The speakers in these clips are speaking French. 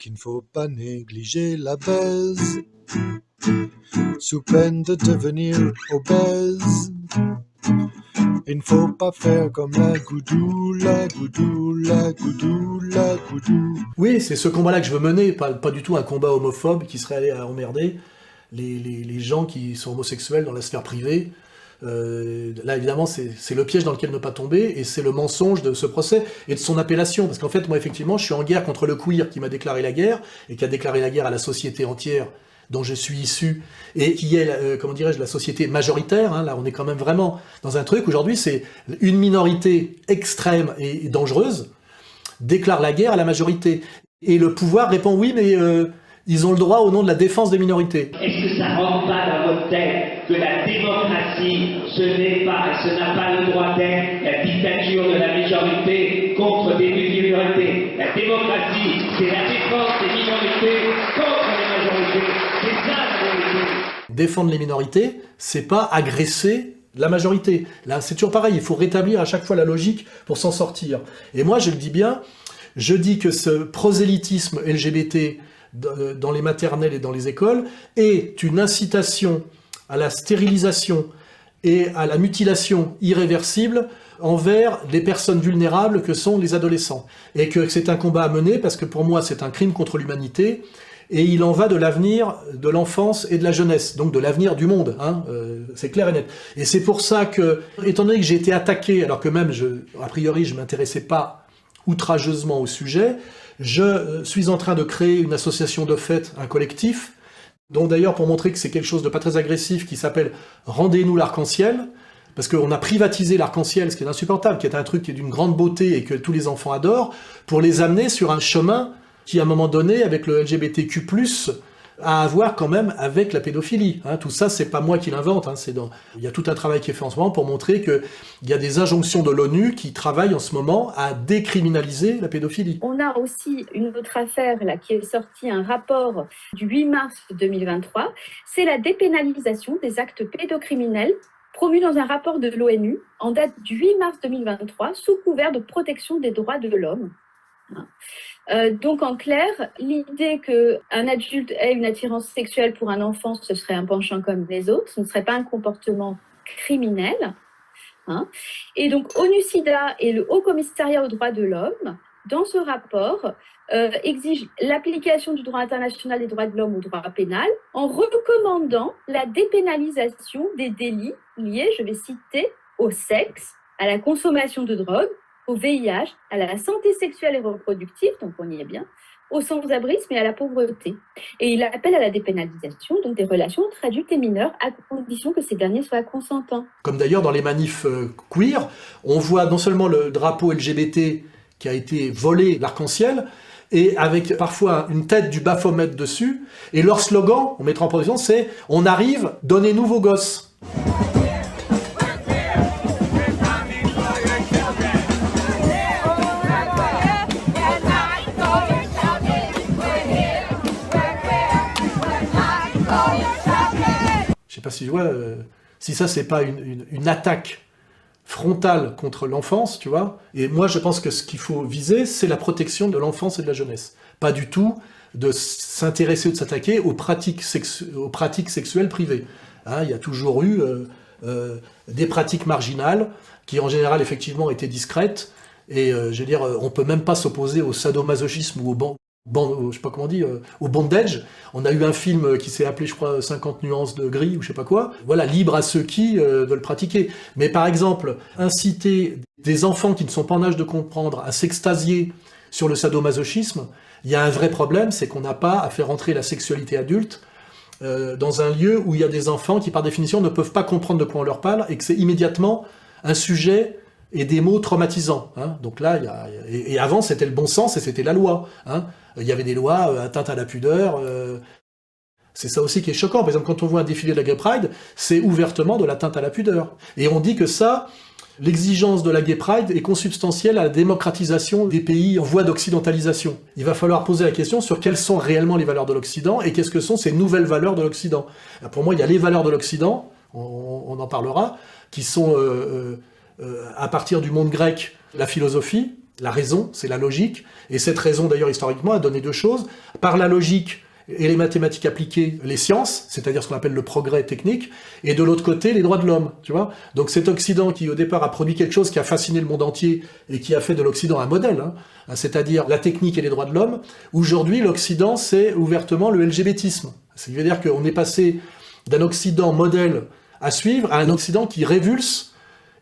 qu'il ne faut pas négliger la baise, sous peine de devenir obèse. Il ne faut pas faire comme la goudou, la goudou, la goudou, la goudou. Oui, c'est ce combat-là que je veux mener, pas du tout un combat homophobe qui serait allé à emmerder les gens qui sont homosexuels dans la sphère privée. Là, évidemment, c'est le piège dans lequel ne pas tomber, et c'est le mensonge de ce procès et de son appellation. Parce qu'en fait, moi, effectivement, je suis en guerre contre le queer qui m'a déclaré la guerre, et qui a déclaré la guerre à la société entière dont je suis issu, et qui est, comment dirais-je, la société majoritaire. Hein. Là, on est quand même vraiment dans un truc, aujourd'hui, c'est une minorité extrême et dangereuse déclare la guerre à la majorité. Et le pouvoir répond oui, mais ils ont le droit au nom de la défense des minorités. Est-ce que ça rentre pas dans votre tête que la démocratie, ce n'est pas et ce n'a pas le droit d'être la dictature de la majorité contre des minorités? La démocratie, c'est la défense des minorités contre les majorités. C'est ça la vérité. Défendre les minorités, c'est pas agresser la majorité. Là, c'est toujours pareil, il faut rétablir à chaque fois la logique pour s'en sortir. Et moi, je le dis bien, je dis que ce prosélytisme LGBT dans les maternelles et dans les écoles est une incitation à la stérilisation et à la mutilation irréversible envers les personnes vulnérables que sont les adolescents. Et que c'est un combat à mener parce que pour moi, c'est un crime contre l'humanité. Et il en va de l'avenir de l'enfance et de la jeunesse, donc de l'avenir du monde, hein, c'est clair et net. Et c'est pour ça que, étant donné que j'ai été attaqué, alors que même, a priori, je ne m'intéressais pas outrageusement au sujet, je suis en train de créer une association de fait, un collectif, dont d'ailleurs, pour montrer que c'est quelque chose de pas très agressif, qui s'appelle « Rendez-nous l'arc-en-ciel », parce qu'on a privatisé l'arc-en-ciel, ce qui est insupportable, qui est un truc qui est d'une grande beauté et que tous les enfants adorent, pour les amener sur un chemin qui, à un moment donné, avec le LGBTQ+, a à voir quand même avec la pédophilie. Hein, tout ça, c'est pas moi qui l'invente. Hein, il y a tout un travail qui est fait en ce moment pour montrer qu'il y a des injonctions de l'ONU qui travaillent en ce moment à décriminaliser la pédophilie. On a aussi une autre affaire là, qui est sortie, un rapport du 8 mars 2023. C'est la dépénalisation des actes pédocriminels promu dans un rapport de l'ONU en date du 8 mars 2023 sous couvert de protection des droits de l'homme. Donc en clair, l'idée qu'un adulte ait une attirance sexuelle pour un enfant, ce serait un penchant comme les autres, ce ne serait pas un comportement criminel. Hein. Et donc ONU-SIDA et le Haut Commissariat aux droits de l'homme, dans ce rapport, exigent l'application du droit international des droits de l'homme au droit pénal en recommandant la dépénalisation des délits liés, je vais citer, au sexe, à la consommation de drogue, au VIH, à la santé sexuelle et reproductive, donc on y est bien, au sans-abrisme et à la pauvreté. Et il appelle à la dépénalisation donc des relations entre adultes et mineurs à condition que ces derniers soient consentants. Comme d'ailleurs dans les manifs queer, on voit non seulement le drapeau LGBT qui a été volé, l'arc-en-ciel, et avec parfois une tête du Baphomet dessus, et leur slogan, on mettra en production, c'est « On arrive, donnez-nous vos gosses ». Je sais pas si je vois, si ça c'est pas une attaque frontale contre l'enfance, tu vois. Et moi je pense que ce qu'il faut viser, c'est la protection de l'enfance et de la jeunesse. Pas du tout de s'intéresser ou de s'attaquer aux pratiques sexuelles privées. Hein, il y a toujours eu des pratiques marginales qui en général effectivement étaient discrètes. Et je veux dire, on peut même pas s'opposer au sadomasochisme ou je sais pas comment on dit, au bondage. On a eu un film qui s'est appelé, je crois, 50 nuances de gris, ou je sais pas quoi. Voilà, libre à ceux qui veulent pratiquer. Mais par exemple, inciter des enfants qui ne sont pas en âge de comprendre à s'extasier sur le sadomasochisme, il y a un vrai problème, c'est qu'on n'a pas à faire entrer la sexualité adulte dans un lieu où il y a des enfants qui, par définition, ne peuvent pas comprendre de quoi on leur parle, et que c'est immédiatement un sujet et des mots traumatisants. Hein. Donc là, et avant, c'était le bon sens et c'était la loi. Hein. Il y avait des lois, atteinte à la pudeur. C'est ça aussi qui est choquant. Par exemple, quand on voit un défilé de la Gay Pride, c'est ouvertement de l'atteinte à la pudeur. Et on dit que ça, l'exigence de la Gay Pride est consubstantielle à la démocratisation des pays en voie d'occidentalisation. Il va falloir poser la question sur quelles sont réellement les valeurs de l'Occident et qu'est-ce que sont ces nouvelles valeurs de l'Occident. Pour moi, il y a les valeurs de l'Occident, on en parlera, qui sont, à partir du monde grec, la philosophie, la raison, c'est la logique, et cette raison d'ailleurs historiquement a donné deux choses. Par la logique et les mathématiques appliquées, les sciences, c'est-à-dire ce qu'on appelle le progrès technique, et de l'autre côté, les droits de l'homme, tu vois. Donc cet Occident qui au départ a produit quelque chose qui a fasciné le monde entier et qui a fait de l'Occident un modèle, hein, c'est-à-dire la technique et les droits de l'homme, aujourd'hui l'Occident c'est ouvertement le LGBTisme. Ça veut dire qu'on est passé d'un Occident modèle à suivre à un Occident qui révulse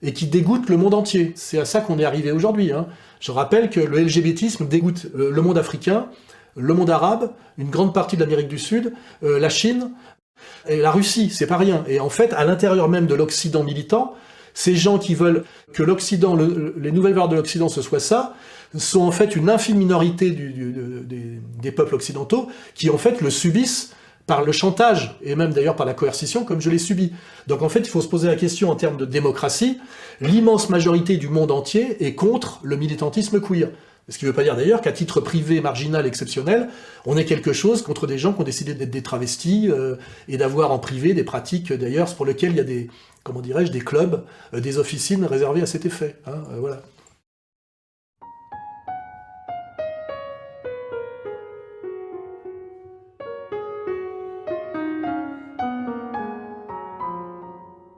et qui dégoûte le monde entier. C'est à ça qu'on est arrivé aujourd'hui, hein. Je rappelle que le LGBTisme dégoûte le monde africain, le monde arabe, une grande partie de l'Amérique du Sud, la Chine et la Russie, c'est pas rien. Et en fait, à l'intérieur même de l'Occident militant, ces gens qui veulent que l'Occident, les nouvelles valeurs de l'Occident, ce soit ça, sont en fait une infime minorité des peuples occidentaux qui en fait le subissent par le chantage, et même d'ailleurs par la coercition, comme je l'ai subi. Donc en fait, il faut se poser la question en termes de démocratie. L'immense majorité du monde entier est contre le militantisme queer. Ce qui ne veut pas dire d'ailleurs qu'à titre privé, marginal, exceptionnel, on est quelque chose contre des gens qui ont décidé d'être des travestis et d'avoir en privé des pratiques d'ailleurs pour lesquelles il y a des, comment dirais-je, des clubs, des officines réservées à cet effet. Hein, voilà.